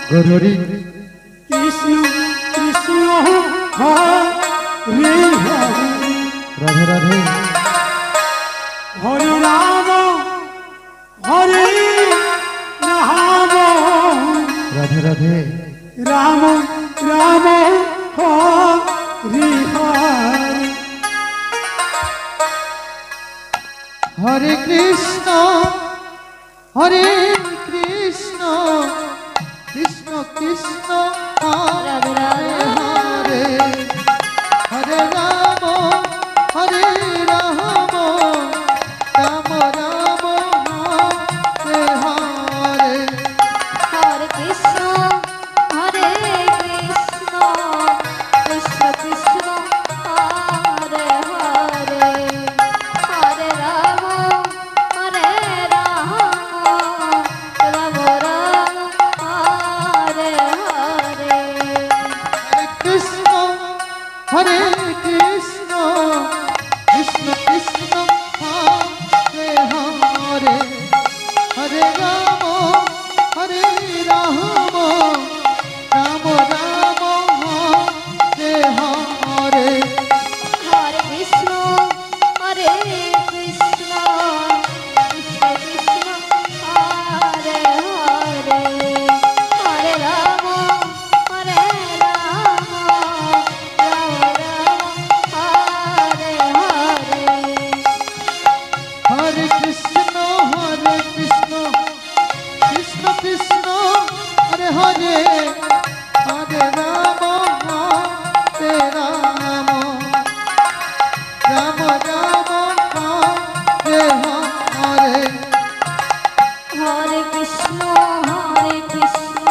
Gauri Krishna Krishna Hare Hare Radhe Radhe Hare Ram Hare Ram Radhe Radhe Ram Ram Hare Hare Hare Krishna Hare Krishna Krishna Krishna Radhe Radhe Hare Hare Ram Hare Ram Ram Ram Hare Hare Hare Krishna Hare Krishna Krishna Krishna Hare Hare Hare Ram Hare Ram Ram Ram Hare Hare Hare Krishna Hare Krishna Krishna Krishna Hare Hare Hare Ram Hare Ram Ram Ram Hare Hare Hare Krishna Hare Krishna Krishna Krishna Hare Hare Hare Ram Hare Ram Ram Ram Hare Hare Hare Krishna Krishna Krishna Hare Hare Hare Ram Hare Ram Ram Ram Hare Hare Hare Krishna Krishna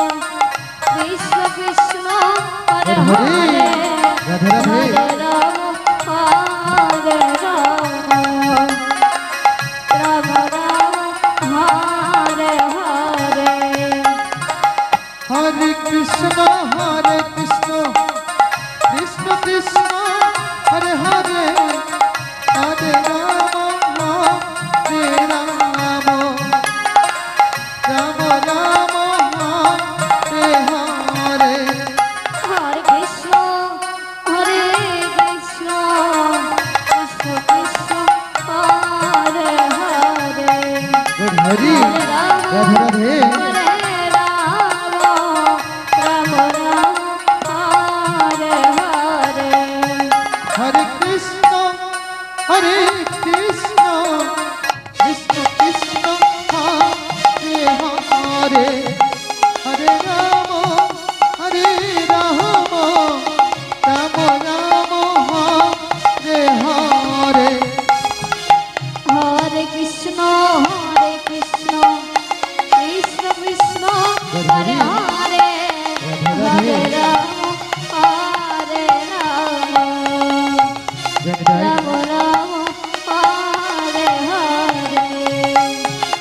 Krishna Krishna Hare Hare Hare Radhe Radhe